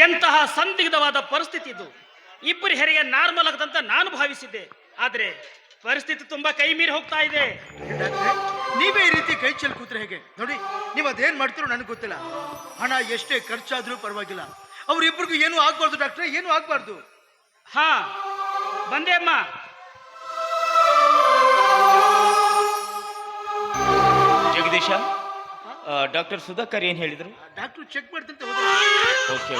ಎಂತಹ ಸಂದಿಗ್ಧವಾದ ಪರಿಸ್ಥಿತಿ ಇದು. ಇಬ್ಬರು ಹೆರಿಗೆ ನಾರ್ಮಲ್ ಆಗದಂತ ನಾನು ಭಾವಿಸಿದ್ದೆ, ಆದ್ರೆ ಪರಿಸ್ಥಿತಿ ತುಂಬಾ ಕೈ ಮೀರಿ ಹೋಗ್ತಾ ಇದೆ. ಡಾಕ್ಟ್ರೆ, ನೀವೇ ಈ ರೀತಿ ಕೈ ಚೆಲ್ಲಿ ಕೂತ್ರೆ ಹೇಗೆ? ನೋಡಿ, ನೀವು ಅದೇನ್ ಮಾಡ್ತೀರೋ ನನಗೆ ಗೊತ್ತಿಲ್ಲ. ಹಣ ಎಷ್ಟೇ ಖರ್ಚಾದ್ರೂ ಪರವಾಗಿಲ್ಲ, ಅವ್ರಿಬ್ರಿಗೂ ಏನೂ ಆಗ್ಬಾರ್ದು ಡಾಕ್ಟ್ರೆ, ಏನೂ ಆಗ್ಬಾರ್ದು. ಹಾ, ಬಂದೆ ಅಮ್ಮ. ಜಗದೀಶ, ಡಾಕ್ಟರ್ ಸುಧಾಕರ್ ಏನ್ ಹೇಳಿದ್ರು? ಡಾಕ್ಟ್ರು ಚೆಕ್ ಮಾಡ್ತಂತೆ okay.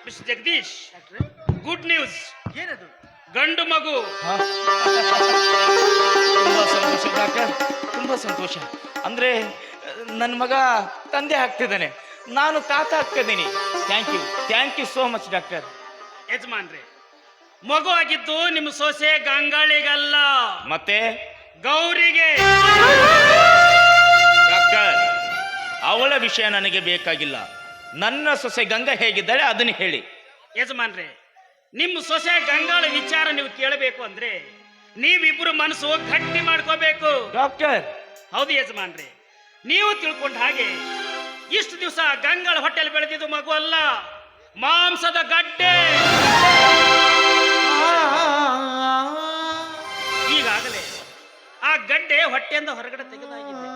Mister Jagadish, good news. ಏನದು? ಗಂಡು ಮಗು. ತುಂಬಾ ಸಂತೋಷ ಡಾಕ್ಟರ್, ತುಂಬಾ ಸಂತೋಷ. ಅಂದ್ರೆ ನನ್ನ ಮಗ ತಂದೆ ಆಗ್ತಿದ್ದಾನೆ, ನಾನು ತಾತ ಆಗ್ತಿದ್ದೀನಿ. Thank you so much doctor. ಯಜಮಾನ್ರೆ, ಮಗು ಆಗಿದ್ದು ನಿಮ್ಮ ಸೊಸೆ ಗಂಗಾಳಿಗಲ್ಲ, ಮತ್ತೆ ಗೌರಿಗೆ. ಡಾಕ್ಟರ್, ಅವಳ ವಿಷಯ ನನಗೆ ಬೇಕಾಗಿಲ್ಲ. ನನ್ನ ಸೊಸೆ ಗಂಗಾ ಹೇಗಿದ್ದಾಳೆ ಅದನ್ನು ಹೇಳಿ. ಯಜಮಾನ್ರೆ, ನಿಮ್ಮ ಸೊಸೆ ಗಂಗಾಳ ವಿಚಾರ ನೀವು ಕೇಳಬೇಕು ಅಂದ್ರೆ ನೀವಿಬ್ರು ಮನಸ್ಸು ಗಟ್ಟಿ ಮಾಡ್ಕೋಬೇಕು. ಡಾಕ್ಟರ್, ಹೌದು ಯಜಮಾನ್ರೆ, ನೀವು ತಿಳ್ಕೊಂಡ ಹಾಗೆ ಇಷ್ಟು ದಿವಸ ಗಂಗಾಳ ಹೊಟ್ಟೆಲ್ ಬೆಳೆದಿದ್ದು ಮಗು ಅಲ್ಲ, ಮಾಂಸದ ಗಡ್ಡೆ. ಈಗಾಗಲೇ ಆ ಗಡ್ಡೆ ಹೊಟ್ಟೆಯಿಂದ ಹೊರಗಡೆ ತೆಗೆದಾಗಿದೆ.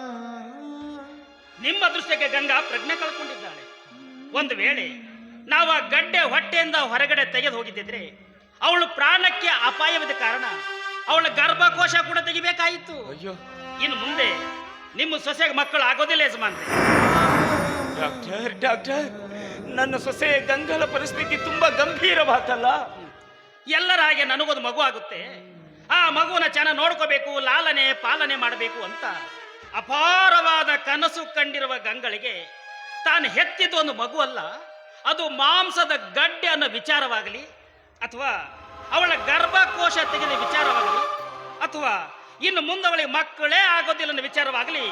ನಿಮ್ಮ ಅದೃಷ್ಟಕ್ಕೆ ಗಂಗಾ ಪ್ರಜ್ಞೆ ಕಳ್ಕೊಂಡಿದ್ದಾಳೆ. ಒಂದು ವೇಳೆ ನಾವು ಆ ಗಡ್ಡೆ ಹೊಟ್ಟೆಯಿಂದ ಹೊರಗಡೆ ತೆಗೆದು ಹೋಗಿದ್ದಿದ್ರೆ ಅವಳು ಪ್ರಾಣಕ್ಕೆ ಅಪಾಯವಿದ ಕಾರಣ ಅವಳ ಗರ್ಭಕೋಶ ಕೂಡ ತೆಗಿಬೇಕಾಯಿತು. ಅಯ್ಯೋ, ಇನ್ನು ಮುಂದೆ ನಿಮ್ಮ ಸೊಸೆಗೆ ಮಕ್ಕಳು ಆಗೋದಿಲ್ಲ ಯಜಮಾನ್ರೆ. ಡಾಕ್ಟರ್, ನನ್ನ ಸೊಸೆ ಗಂಗಾಳ ಪರಿಸ್ಥಿತಿ ತುಂಬಾ ಗಂಭೀರವಾತಲ್ಲ. ಎಲ್ಲರ ಹಾಗೆ ನನಗೊಂದು ಮಗು ಆಗುತ್ತೆ, ಆ ಮಗುವನ್ನ ಚೆನ್ನಾಗಿ ನೋಡ್ಕೋಬೇಕು, ಲಾಲನೆ ಪಾಲನೆ ಮಾಡಬೇಕು ಅಂತ ಅಪಾರವಾದ ಕನಸು ಕಂಡಿರುವ ಗಂಗಳಿಗೆ ತಾನು ಹೆತ್ತಿದ್ದು ಒಂದು ಮಗು ಅಲ್ಲ, ಅದು ಮಾಂಸದ ಗಡ್ಡೆ ಅನ್ನೋ ವಿಚಾರವಾಗಲಿ, ಅಥವಾ ಅವಳ ಗರ್ಭಕೋಶ ತೆಗೆದ ವಿಚಾರವಾಗಲಿ, ಅಥವಾ ಇನ್ನು ಮುಂದೆ ಅವಳಿಗೆ ಮಕ್ಕಳೇ ಆಗೋದಿಲ್ಲ ಅನ್ನೋ ವಿಚಾರವಾಗಲಿ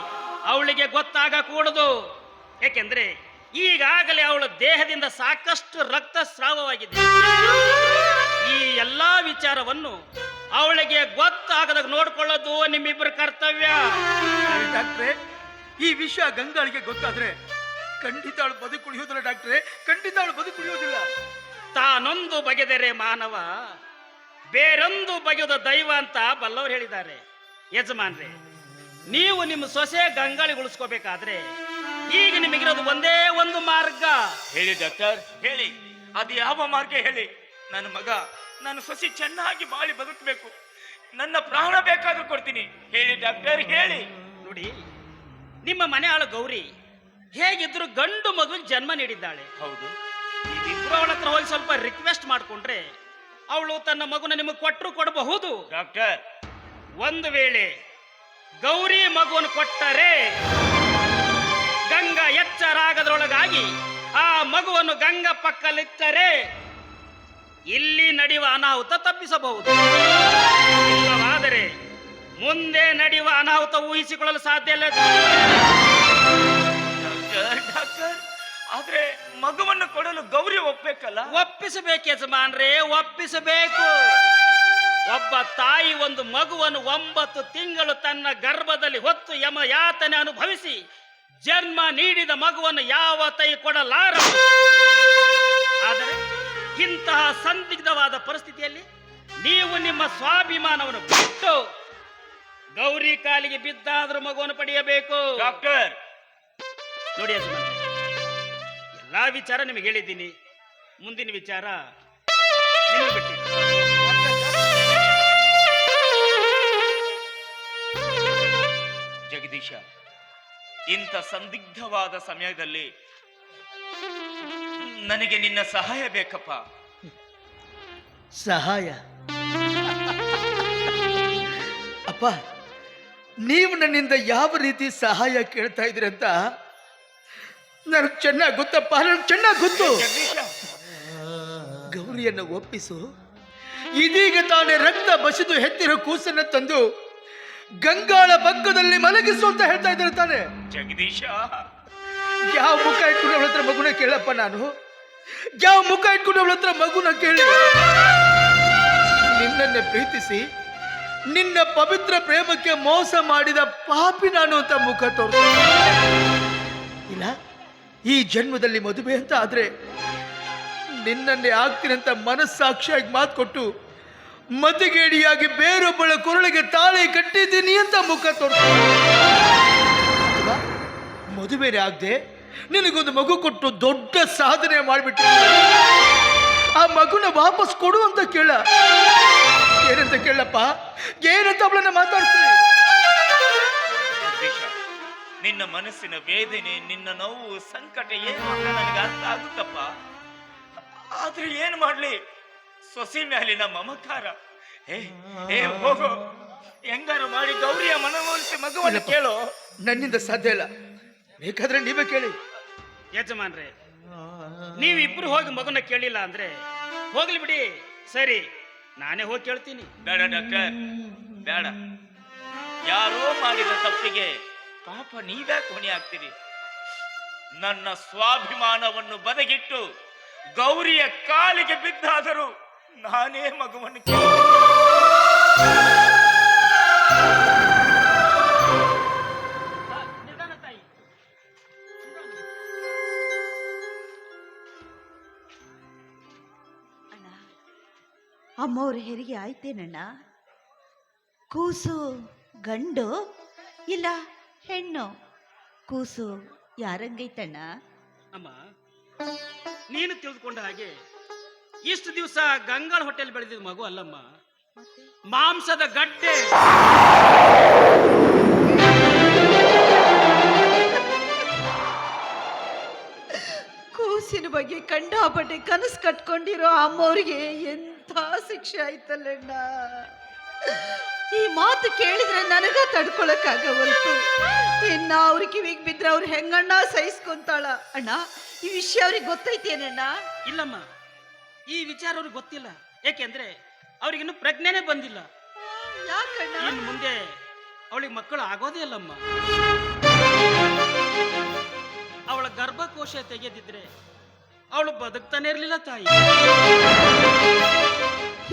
ಅವಳಿಗೆ ಗೊತ್ತಾಗಕೂಡದು. ಏಕೆಂದ್ರೆ ಈಗಾಗಲೇ ಅವಳ ದೇಹದಿಂದ ಸಾಕಷ್ಟು ರಕ್ತಸ್ರಾವವಾಗಿದೆ. ಈ ಎಲ್ಲಾ ವಿಚಾರವನ್ನು ಅವಳಿಗೆ ಗೊತ್ತಾಗದಾಗ ನೋಡ್ಕೊಳ್ಳೋದು ನಿಮ್ಮಿಬ್ಬರ ಕರ್ತವ್ಯ. ಡಾಕ್ಟ್ರೆ, ಈ ವಿಷಯ ಗಂಗಾಳಿಗೆ ಗೊತ್ತಾದ್ರೆ ಖಂಡಿತ ಅವಳು ಬದುಕುಳಿಯೋದಿಲ್ಲ ಡಾಕ್ಟ್ರೆ, ಖಂಡಿತ ಅವಳು ಬದುಕುಳಿಯೋದಿಲ್ಲ. ತಾನೊಂದು ಬಗೆದರೆ ಮಾನವ, ಬೇರೊಂದು ಬಗೆದ ದೈವ ಅಂತ ಬಲ್ಲವರು ಹೇಳಿದ್ದಾರೆ. ಯಜಮಾನ್ರೆ, ನೀವು ನಿಮ್ಮ ಸೊಸೆ ಗಂಗಾಳಿಗೆ ಉಳಿಸ್ಕೋಬೇಕಾದ್ರೆ ಈಗ ನಿಮಗಿರೋದು ಒಂದೇ ಒಂದು ಮಾರ್ಗ. ಹೇಳಿ ಡಾಕ್ಟರ್, ಹೇಳಿ. ಅದು ಯಾವ ಮಾರ್ಗ ಹೇಳಿ. ನನ್ನ ಮಗ, ನನ್ನ ಸೊಸೆ ಚೆನ್ನಾಗಿ ಬಾಳಿ ಬದುಕಬೇಕು, ನನ್ನ ಪ್ರಾಣ ಬೇಕಾದ್ರೂ ಕೊಡ್ತೀನಿ. ಹೇಳಿ ಡಾಕ್ಟರ್, ಹೇಳಿ. ನೋಡಿ, ನಿಮ್ಮ ಮನೆ ಆಳು ಗೌರಿ ಹೇಗಿದ್ರು ಗಂಡು ಮಗುವಿಗೆ ಜನ್ಮ ನೀಡಿದ್ದಾಳೆ. ಹೌದು. ನೀವಿಬ್ರು ಅವಳ ಹತ್ರ ಹೋಗಿ ಸ್ವಲ್ಪ ರಿಕ್ವೆಸ್ಟ್ ಮಾಡ್ಕೊಂಡ್ರೆ ಅವಳು ತನ್ನ ಮಗುನ ನಿಮಗೆ ಕೊಟ್ಟರು ಕೊಡಬಹುದು. ಡಾಕ್ಟರ್, ಒಂದು ವೇಳೆ ಗೌರಿ ಮಗುವನ್ನು ಕೊಟ್ಟರೆ ಗಂಗಾ ಎಚ್ಚರಾಗದ್ರೊಳಗಾಗಿ ಆ ಮಗುವನ್ನು ಗಂಗಾ ಪಕ್ಕಲಿಟ್ಟರೆ ಇಲ್ಲಿ ನಡೆಯುವ ಅನಾಹುತ ತಪ್ಪಿಸಬಹುದು. ಇಲ್ಲವಾದರೆ ಮುಂದೆ ನಡೆಯುವ ಅನಾಹುತ ಊಹಿಸಿಕೊಳ್ಳಲು ಸಾಧ್ಯ ಇಲ್ಲ. ಡಾಕ್ಟರ್, ಆದ್ರೆ ಮಗುವನ್ನು ಕೊಡಲು ಗೌರಿ ಒಪ್ಬೇಕಲ್ಲ? ಒಪ್ಪಿಸಬೇಕು ಯಜಮಾನ್ರೆ, ಒಪ್ಪಿಸಬೇಕು. ಒಬ್ಬ ತಾಯಿ ಒಂದು ಮಗುವನ್ನು 9 ತಿಂಗಳು ತನ್ನ ಗರ್ಭದಲ್ಲಿ ಹೊತ್ತು ಯಮ ಯಾತನೆ ಅನುಭವಿಸಿ ಜನ್ಮ ನೀಡಿದ ಮಗುವನ್ನು ಯಾವ ತಾಯಿ ಕೊಡಲಾರ. ಆದರೆ ಇಂತಹ ಸಂದಿಗ್ಧವಾದ ಪರಿಸ್ಥಿತಿಯಲ್ಲಿ ನೀವು ನಿಮ್ಮ ಸ್ವಾಭಿಮಾನವನ್ನು ಬಿಟ್ಟು ಗೌರಿ ಕಾಲಿಗೆ ಬಿದ್ದಾದ್ರೂ ಮಗುವನ್ನು ಪಡೆಯಬೇಕು. ಡಾಕ್ಟರ್, ನೋಡಿ ಯಜಮಾನ್ರೆ, ಎಲ್ಲಾ ವಿಚಾರ ನಿಮಗೆ ಹೇಳಿದ್ದೀನಿ, ಮುಂದಿನ ವಿಚಾರ ನಿಮಗೆ ಬಿಟ್ಟಿದ್ದೀನಿ. ಜಗದೀಶ, ಇಂಥ ಸಂದಿಗ್ಧವಾದ ಸಮಯದಲ್ಲಿ ನನಗೆ ನಿನ್ನ ಸಹಾಯ ಬೇಕಪ್ಪ. ಸಹಾಯ? ಅಪ್ಪ, ನೀವು ನನ್ನಿಂದ ಯಾವ ರೀತಿ ಸಹಾಯ ಕೇಳ್ತಾ ಇದ್ದೀರಿ ಅಂತ ನನಗೆ ಚೆನ್ನಾಗಿ ಗೊತ್ತಪ್ಪ, ನನಗೆ ಚೆನ್ನಾಗಿ ಗೊತ್ತು. ಜಗದೀಶ, ಗೌರಿಯನ್ನು ಒಪ್ಪಿಸು. ಇದೀಗ ತಾನೇ ರಕ್ತ ಬಸಿದು ಹೆತ್ತಿರೋ ಕೂಸನ್ನು ತಂದು ಗಂಗಾಳ ಪಕ್ಕದಲ್ಲಿ ಮಲಗಿಸು ಅಂತ ಹೇಳ್ತಾ ಇದ್ದಾರೆ ತಾನೆ. ಜಗದೀಶ, ಯಾವ ಮುಖ ಇಟ್ಕೊಂಡು ಅವಳ ಹತ್ರ ಮಗುನ ಕೇಳಪ್ಪ ನಾನು? ಯಾವ ಮುಖ ಇಟ್ಕೊಂಡು ಅವಳ ಹತ್ರ ಮಗುನ ಕೇಳಿ? ನಿನ್ನನ್ನೇ ಪ್ರೀತಿಸಿ ನಿನ್ನ ಪವಿತ್ರ ಪ್ರೇಮಕ್ಕೆ ಮೋಸ ಮಾಡಿದ ಪಾಪಿ ನಾನು ಅಂತ ಮುಖ ತೋರಿಸ ಇಲ್ಲ. ಈ ಜನ್ಮದಲ್ಲಿ ಮದುವೆ ಅಂತ ಆದ್ರೆ ನಿನ್ನನ್ನೇ ಆಗ್ತೀನಂತ ಮನಸ್ಸಾಕ್ಷಿಯಾಗಿ ಮಾತು ಕೊಟ್ಟು ಮತಿಗೇಡಿಯಾಗಿ ಬೇರೊಬ್ಬಳ ಕೊರಳಿಗೆ ತಾಳಿ ಕಟ್ಟಿದ್ದೀನಿ ಅಂತ ಮುಖ ತೋರಿಸ, ಮದುವೆನೇ ಆಗದೆ ನಿನಗೊಂದು ಮಗು ಕೊಟ್ಟು ದೊಡ್ಡ ಸಾಧನೆ ಮಾಡಿಬಿಟ್ಟು ಆ ಮಗುನ ವಾಪಸ್ ಕೊಡು ಅಂತ ಕೇಳ. ಏನಂತ ಕೇಳಪ್ಪ, ಏನಂತ ಅವಳನ್ನ ಮಾತಾಡ್ತೀನಿ. ನಿನ್ನ ಮನಸ್ಸಿನ ವೇದನೆ, ನಿನ್ನ ನೋವು, ಸಂಕಟ ಏನು ಅಂತ ನನಗೆ ಅರ್ಥ ಆಗುತ್ತಪ್ಪ. ಆದ್ರೆ ಏನ್ ಮಾಡ್ಲಿ, ಸೊಸೆ ಮ್ಯಾಲಿನ ಮಮಕಾರ. ಏ ಹೋಗೋ, ಹೆಂಗಾರು ಮಾಡಿ ಗೌರಿಯ ಮನವೊಲಿಸಿ ಮಗುವನ್ನು ಕೇಳೋ. ನನ್ನಿಂದ ಸಾಧ್ಯ ಇಲ್ಲ, ಬೇಕಾದ್ರೆ ನೀವೇ ಕೇಳಿ. ಯಜಮಾನ್ರೆ, ನೀವಿಬ್ರು ಹೋಗಿ ಮಗುನ ಕೇಳಿಲ್ಲ ಅಂದ್ರೆ ಹೋಗ್ಲಿ ಬಿಡಿ. ಸರಿ, ನಾನೇ ಹೋಗಿ ಕೇಳ್ತೀನಿ. ಬೇಡ ಡಾಕ್ಟರ್, ಬೇಡ. ಯಾರೋ ಮಾಡಿದ ತಪ್ಪಿಗೆ ಪಾಪ ನೀವ್ಯಾಕೆ ಹೊಣೆ ಆಗ್ತೀರಿ? ನನ್ನ ಸ್ವಾಭಿಮಾನವನ್ನು ಬದಗಿಟ್ಟು ಗೌರಿಯ ಕಾಲಿಗೆ ಬಿದ್ದಾದರೂ ನಾನೇ ಮಗುವನ್ನು ಅಮ್ಮವ್ರ ಹೆರಿಗೆ ಆಯ್ತೇನಣ್ಣ? ಕೂಸು ಗಂಡು ಇಲ್ಲ ಹೆಣ್ಣು? ಕೂಸು ಯಾರಂಗೈತಣ್ಣ? ಅಮ್ಮ, ನೀನು ತಿಳಿದುಕೊಂಡ ಹಾಗೆ ಇಷ್ಟು ದಿವಸ ಗಂಗಾಳ ಹೋಟೆಲ್ ಬೆಳೆದಿದ್ದ ಮಗು ಅಲ್ಲಮ್ಮ, ಮಾಂಸದ ಗಡ್ಡೆ. ಕೂಸಿನ ಬಗ್ಗೆ ಕಂಡಾಪಟ್ಟೆ ಕನಸು ಕಟ್ಕೊಂಡಿರೋ ಅಮ್ಮವ್ರಿಗೆ ಎಂಥ ಶಿಕ್ಷೆ ಆಯ್ತಲ್ಲಣ್ಣ. ಈ ಮಾತು ಕೇಳಿದ್ರೆ ನನಗ ತಡ್ಕೊಳಕ್ಕಾಗವಲ್ತು. ಇನ್ನ ಅವ್ರ ಕಿವಿಗೆ ಬಿದ್ರೆ ಅವ್ರು ಹೆಂಗಣ್ಣ ಸಹಿಸ್ಕೊಂತಾಳ? ಅಣ್ಣ, ಈ ವಿಷಯ ಅವ್ರಿಗೆ ಗೊತ್ತೈತೇನಣ್ಣ? ಇಲ್ಲಮ್ಮ, ಈ ವಿಚಾರ ಅವ್ರಿಗೆ ಗೊತ್ತಿಲ್ಲ. ಏಕೆಂದ್ರೆ ಅವ್ರಿಗಿನ್ನು ಪ್ರಜ್ಞೆನೇ ಬಂದಿಲ್ಲ. ಯಾಕಣ್ಣ? ಇನ್ನು ಮುಂದೆ ಅವಳಿಗೆ ಮಕ್ಕಳು ಆಗೋದೇ ಅಲ್ಲಮ್ಮ. ಅವಳ ಗರ್ಭಕೋಶ ತೆಗೆದಿದ್ರೆ ಅವಳು ಬದುಕ್ತಾನೆ ಇರ್ಲಿಲ್ಲ ತಾಯಿ.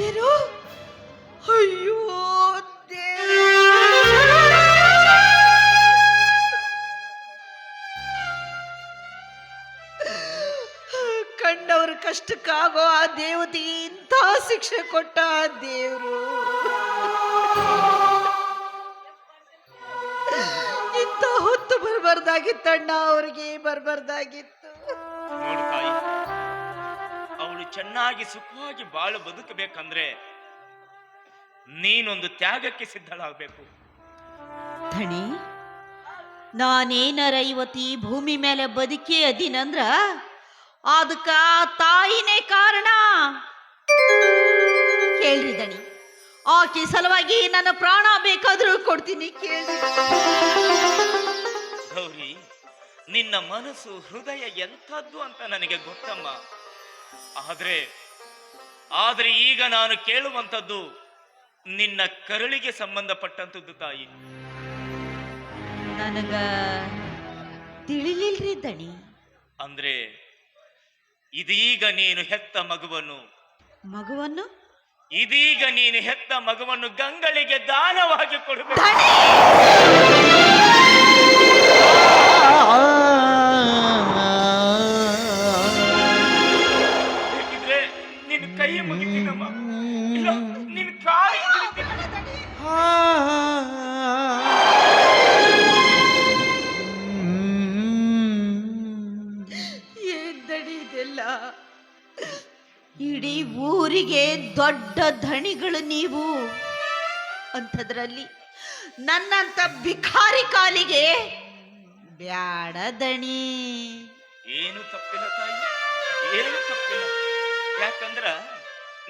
ಏನು? ಅಯ್ಯೋ ಕಂಡವ್ರ ಕಷ್ಟಕ್ಕಾಗೋ ಆ ದೇವತೆಗೆ ಇಂಥ ಶಿಕ್ಷೆ ಕೊಟ್ಟ ಆ ದೇವ್ರು. ಇಂಥ ಹೊತ್ತು ಬರಬಾರ್ದಾಗಿತ್ತಣ್ಣ, ಅವ್ರಿಗೆ ಬರಬಾರ್ದಾಗಿತ್ತು. ನೋಡು ತಾಯಿ, ಅವಳು ಚೆನ್ನಾಗಿ ಸುಖವಾಗಿ ಬಾಳು ಬದುಕಬೇಕಂದ್ರೆ ನೀನೊಂದು ತ್ಯಾಗಕ್ಕೆ ಸಿದ್ಧಳಾಗಬೇಕು. ಧಣಿ, ನಾನೇನಾರ ಇವತ್ತು ಈ ಭೂಮಿ ಮೇಲೆ ಬದುಕಿ ಅದೀನಂದ್ರ ಅದಕ್ಕ ತಾಯಿನೇ ಕಾರಣ. ಕೇಳ್ರಿ ದಣಿ, ಆಕೆ ಸಲುವಾಗಿ ನನ್ನ ಪ್ರಾಣ ಬೇಕಾದ್ರೂ ಕೊಡ್ತೀನಿ, ಕೇಳ್ರಿ. ಗೌರಿ, ನಿನ್ನ ಮನಸ್ಸು ಹೃದಯ ಎಂಥದ್ದು ಅಂತ ನನಗೆ ಗೊತ್ತಮ್ಮ. ಆದ್ರೆ ಈಗ ನಾನು ಕೇಳುವಂಥದ್ದು ನಿನ್ನ ಕರುಳಿಗೆ ಸಂಬಂಧಪಟ್ಟಂಥದ್ದು ತಾಯಿ. ನನಗ ತಿಳಿಲಿಲ್ರಿ ದಣಿ. ಅಂದ್ರೆ ಇದೀಗ ನೀನು ಹೆತ್ತ ಮಗುವನ್ನು ಇದೀಗ ನೀನು ಹೆತ್ತ ಮಗುವನ್ನು ಗಂಗಳಿಗೆ ದಾನವಾಗಿ ಕೊಡಬೇಕು. ಬೇಕಿದ್ರೆ ನಿನ್ನ ಕೈ ಮುಗಿತೀನಮ್ಮ, ಇಲ್ಲ ನಿನ್ನ ಕಾಯಿ ಏನ್ ಇದೆಲ್ಲ? ಇಡೀ ಊರಿಗೆ ದೊಡ್ಡ ಧಣಿಗಳು ನೀವು. ಅಂಥದ್ರಲ್ಲಿ ನನ್ನಂತ ಭಿಖಾರಿ ಕಾಲಿಗೆ ಬ್ಯಾಡ ದಣಿ. ಏನು ತಪ್ಪಿಲ್ಲ ತಾಯಿ, ಏನು ತಪ್ಪಿಲ್ಲ. ಯಾಕಂದ್ರ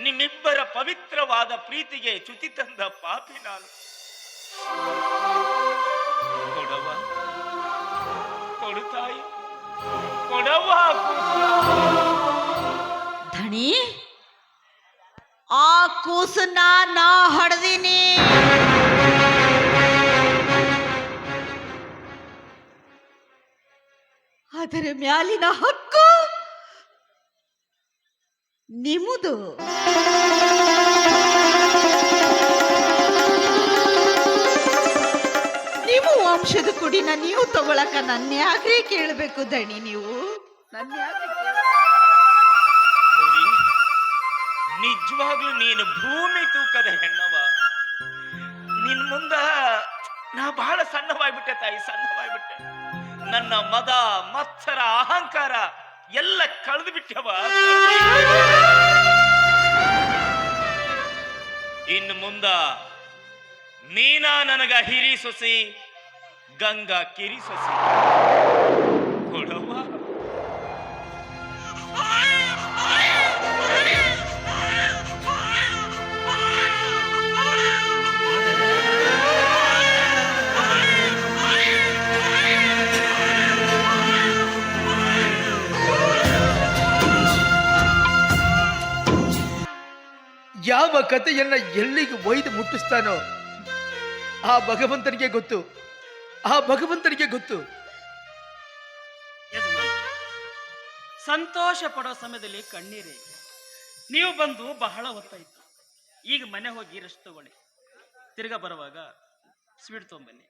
ನಿಮ್ಮಿಬ್ಬರ ಪವಿತ್ರವಾದ ಪ್ರೀತಿಗೆ ಚ್ಯುತಿ ತಂದ ಪಾಪಿ ನಾನು. ಕೊಡವ, ಕೊಡು ತಾಯಿ, ಕೊಡವ. ಧಣಿ, ಆ ಕೂಸನ್ನ ನಾ ಹೊಡೆದೀನಿ. ಅದರ ಮ್ಯಾಲಿನ ಹಕ್ಕು ನಿಮ್ಮದು. ವಂಶದ ಕುಡಿನ ನೀವು ತಗೊಳಕ ನನ್ನ ಯಾಕ್ರಿ ಕೇಳಬೇಕು ದಣಿ ನೀವು ನನ್ನ ಯಾಕ್ರಿ ಗೌರಿ, ನಿಜವಾಗ್ಲೂ ನೀನು ಭೂಮಿ ತೂಕದ ಹೆಣ್ಣವ. ನಿನ್ ಮುಂದ ನಾ ಬಹಳ ಸಣ್ಣವಾಗ್ಬಿಟ್ಟೆ ತಾಯಿ, ಸಣ್ಣವಾಗ್ಬಿಟ್ಟೆ. ನನ್ನ ಮದ ಮತ್ಸರ ಅಹಂಕಾರ ಎಲ್ಲ ಕಳೆದು ಬಿಟ್ಟವ. ಇನ್ನು ಮುಂದ ನೀನಾ ನನಗ ಹಿರಿ ಸೊಸಿ, ಗಂಗಾ ಕಿರಿ ಸೊಸಿ ಕೊಡವ್ವ. ಯಾವ ಕಥೆಯನ್ನ ಎಲ್ಲಿಗೆ ಒಯ್ದು ಮುಟ್ಟಿಸ್ತಾನೋ ಆ ಭಗವಂತನಿಗೆ ಗೊತ್ತು, ಆ ಭಗವಂತನಿಗೆ ಗೊತ್ತು. ಯಜಮಾನ, ಸಂತೋಷ ಪಡೋ ಸಮಯದಲ್ಲಿ ಕಣ್ಣೀರೇ. ನೀವು ಬಂದು ಬಹಳ ಹೊತ್ತಾಯ್ತು. ಈಗ ಮನೆ ಹೋಗಿ ರಷ್ಟು ತಗೊಳ್ಳಿ, ತಿರ್ಗಾ ಬರುವಾಗ ಸ್ವೀಟ್ ತೊಗೊಂಬನ್ನಿ.